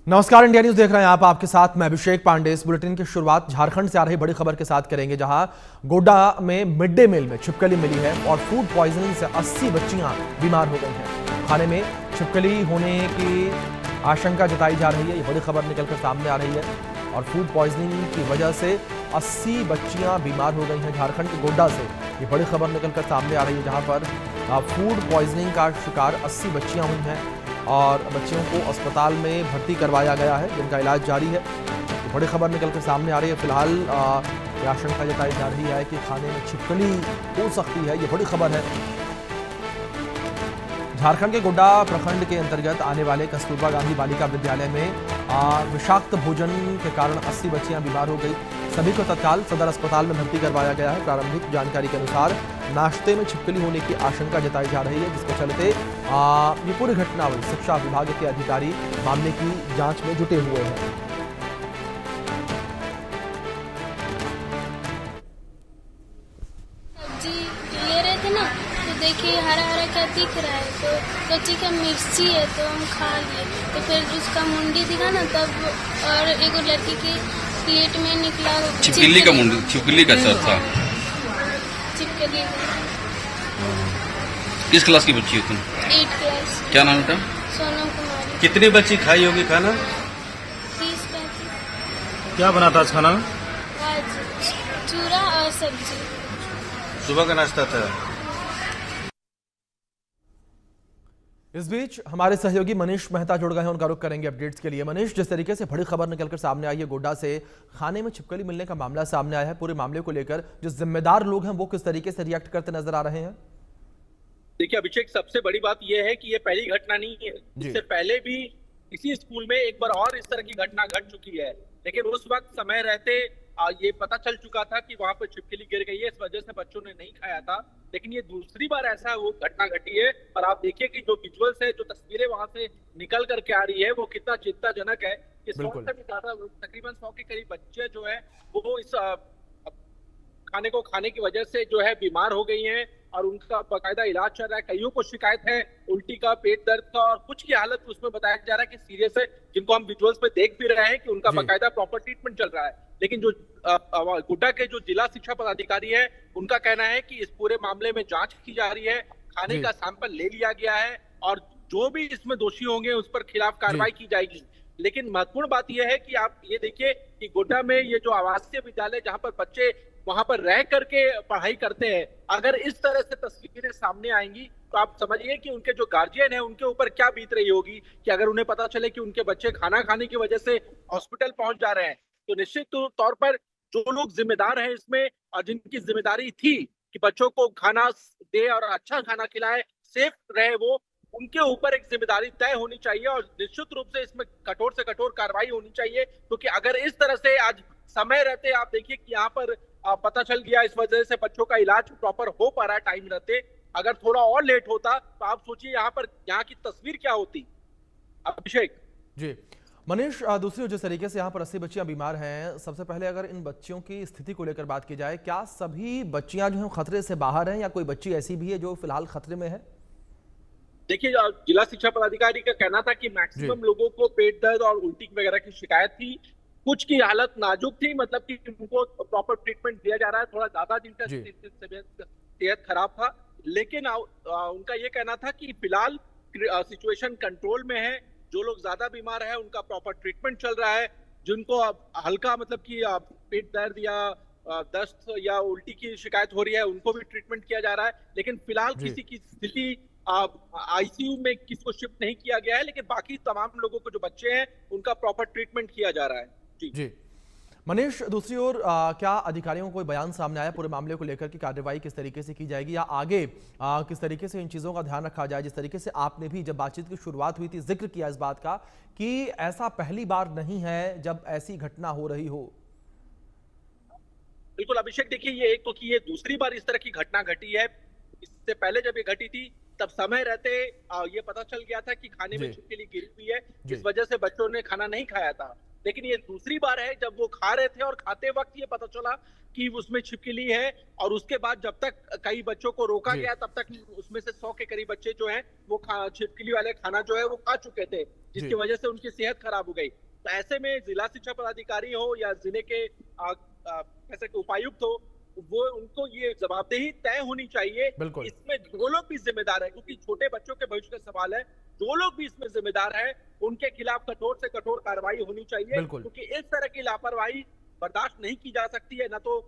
नमस्कार, India news देख रहे हैं आप। आपके साथ मैं अभिषेक पांडे। इस बुलेटिन की शुरुआत झारखंड से आ रही बड़ी खबर के साथ करेंगे, जहां गोड्डा में मिड डे मील में छिपकली मिली है और फूड पॉइजनिंग से 80 बच्चियां बीमार हो गई हैं। खाने में छिपकली होने की आशंका जताई जा रही है। ये बड़ी खबर निकलकर सामने आ रही है और फूड पॉइजनिंग की वजह से 80 बच्चियां बीमार हो गई हैं। झारखंड के गोड्डा से ये बड़ी खबर निकलकर सामने आ रही है, जहां पर फूड पॉइजनिंग का शिकार 80 बच्चियां हुई हैं और बच्चियों को अस्पताल में भर्ती करवाया गया है, जिनका इलाज जारी है। तो बड़ी खबर निकलकर सामने आ रही है। फिलहाल ये आशंका जताई जा रही है कि खाने में छिपकली हो सकती है। ये बड़ी खबर है। झारखंड के गोड्डा प्रखंड के अंतर्गत आने वाले कस्तूरबा गांधी बालिका विद्यालय में विषाक्त भोजन के कारण 80 बच्चियां बीमार हो गई। सभी को तत्काल सदर अस्पताल में भर्ती करवाया गया है। प्रारंभिक जानकारी के अनुसार नाश्ते में छिपकली होने की आशंका जताई जा रही है, जिसके चलते ये पूरी घटनावली शिक्षा विभाग के अधिकारी मामले की जांच में जुटे हुए हैं। सब्जी ले रहे थे ना, तो देखिए हरा हरा क्या दिख रहा है, तो सोची का मिर्ची है तो हम खा लिए। तो फिर उसका मुंडी दिखा ना तब, और एक लड़की की प्लेट में निकला छिपकली का मुंडी, छिपकली का सर था। छिपकली। किस क्लास की बच्ची हो तुम? 8 क्लास। क्या नाम था? सोनम कुमारी। कितनी बच्ची खाई होगी खाना? 30-35। क्या बना था आज खाना में? आज चूरा और सब्जी। सुबह का नाश्ता था। इस बीच हमारे सहयोगी मनीष मेहता जुड़ गए हैं, उनका रुख करेंगे अपडेट्स के लिए। मनीष, जिस तरीके से बड़ी खबर निकलकर सामने आई है गोड्डा से, खाने में छिपकली मिलने का मामला सामने आया है, पूरे मामले को लेकर जो जिम्मेदार लोग हैं वो किस तरीके से रिएक्ट करते नजर आ रहे हैं? देखिए अभिषेक, सबसे बड़ी बात यह है कि ये पहली घटना नहीं है। इससे पहले भी इसी स्कूल में एक बार और इस तरह की घटना घट चुकी है, लेकिन उस वक्त समय रहते ये पता चल चुका था कि वहां पर छिपकली गिर गई है, इस वजह से बच्चों ने नहीं खाया था। लेकिन ये दूसरी बार ऐसा वो घटना घटी है, और आप देखिए कि जो विजुअल्स है, जो तस्वीरें वहां से निकल करके आ रही है, वो कितना चिंताजनक है कि 100 से भी ज्यादा, तकरीबन 100 के करीब बच्चे जो है वो इस खाने को खाने की वजह से जो है बीमार हो गई हैं, और उनका बाकायदा इलाज चल रहा है। कईयों को शिकायत है उल्टी का, पेट दर्द का, और कुछ की हालत उसमें बताया जा रहा है कि सीरियस है, जिनको हम विजुअल्स में देख भी रहे हैं कि उनका बाकायदा प्रॉपर ट्रीटमेंट चल रहा है। लेकिन जो गोड्डा के जो जिला शिक्षा पदाधिकारी है, उनका कहना है कि इस पूरे मामले में जांच की जा रही है, खाने का सैंपल ले लिया गया है, और जो भी इसमें दोषी होंगे उस पर खिलाफ कार्रवाई की जाएगी। लेकिन महत्वपूर्ण बात यह है कि आप ये देखिए कि गोड्डा में ये जो आवासीय विद्यालय, जहां पर बच्चे वहां पर रह करके पढ़ाई करते हैं, अगर इस तरह से तस्वीरें सामने आएंगी तो आप समझिए कि उनके जो गार्जियन है उनके ऊपर क्या बीत रही होगी, कि अगर उन्हें पता चले कि उनके बच्चे खाना खाने की वजह से हॉस्पिटल पहुंच जा रहे हैं, तो निश्चित तौर पर जो लोग जिम्मेदार हैं इसमें, और जिनकी जिम्मेदारी थी कि बच्चों को खाना दे और अच्छा खाना खिलाए, सेफ रहे, वो उनके ऊपर एक जिम्मेदारी तय होनी चाहिए, और निश्चित रूप से इसमें कठोर से कठोर कार्रवाई होनी चाहिए। क्योंकि अगर इस तरह से आज समय रहते आप देखिए कि यहाँ पर पता चल गया, इस वजह से बच्चों का इलाज प्रॉपर हो पा रहा है टाइम रहते, अगर थोड़ा और लेट होता तो आप सोचिए यहाँ की तस्वीर क्या होती। अभिषेक जी। मनीष, दूसरी जिस तरीके से यहाँ पर 80 बच्चियां बीमार हैं, सबसे पहले अगर इन बच्चियों की स्थिति को लेकर बात की जाए, क्या सभी बच्चियां जो हैं खतरे से बाहर हैं, या कोई बच्ची ऐसी भी है जो फिलहाल खतरे में है? देखिए, जिला शिक्षा पदाधिकारी का कहना था कि मैक्सिमम लोगों को पेट दर्द और उल्टी वगैरह की शिकायत थी, कुछ की हालत नाजुक थी, मतलब कि उनको प्रॉपर ट्रीटमेंट दिया जा रहा है, थोड़ा ज्यादा जिनका सेहत खराब था। लेकिन उनका ये कहना था कि फिलहाल सिचुएशन कंट्रोल में है, जो लोग ज्यादा बीमार है उनका प्रॉपर ट्रीटमेंट चल रहा है, जिनको हल्का मतलब कि पेट दर्द या दस्त या उल्टी की शिकायत हो रही है उनको भी ट्रीटमेंट किया जा रहा है। लेकिन फिलहाल किसी की स्थिति आईसीयू में किसी को शिफ्ट नहीं किया गया है, लेकिन बाकी तमाम लोगों को जो बच्चे हैं उनका प्रॉपर ट्रीटमेंट किया जा रहा है। जी मनीष, दूसरी ओर क्या अधिकारियों को कोई बयान सामने आया पूरे मामले को लेकर कि कार्रवाई किस तरीके से की जाएगी, या आगे किस तरीके से इन चीजों का ध्यान रखा जाए? जिस तरीके से आपने भी जब बातचीत की शुरुआत हुई थी जिक्र किया इस बात का कि ऐसा पहली बार नहीं है जब ऐसी घटना हो रही हो। बिल्कुल अभिषेक, देखिए ये एक तो कि ये दूसरी बार इस तरह की घटना घटी है। इससे पहले जब ये घटी थी तब समय रहते ये पता चल गया था कि खाने में छिपकली गिरी हुई है, इस वजह से बच्चों ने खाना नहीं खाया था। लेकिन ये दूसरी बार है जब वो खा रहे थे और खाते वक्त ये पता चला कि उसमें छिपकली है। और उसके बाद जब तक कई बच्चों को रोका जी। गया तब तक उसमें से 100 के करीब बच्चे जो हैं वो छिपकली वाले खाना जो है वो खा चुके थे, जिसकी जी। वजह से उनकी सेहत खराब हो गई। तो ऐसे में जिला शिक्षा पदाधिकारी हो या जिले के कैसे कि उपायुक्त हो, वो उनको ये जवाबदेही तय होनी चाहिए। बिल्कुल। इसमें जो लोग भी जिम्मेदार है, क्योंकि छोटे बच्चों के भविष्य का सवाल है, जो लोग भी इसमें जिम्मेदार है उनके खिलाफ कठोर से कठोर कार्रवाई होनी चाहिए, बिल्कुल। क्योंकि इस तरह की लापरवाही बर्दाश्त नहीं की जा सकती है। न तो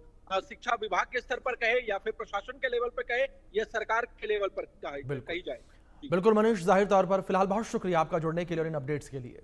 शिक्षा विभाग के स्तर पर कहे या फिर प्रशासन के लेवल पर कहे या सरकार के लेवल पर कही बिल्कुल। जाए। बिल्कुल मनीष, जाहिर तौर पर फिलहाल बहुत शुक्रिया आपका जुड़ने के लिए और इन अपडेट्स के लिए।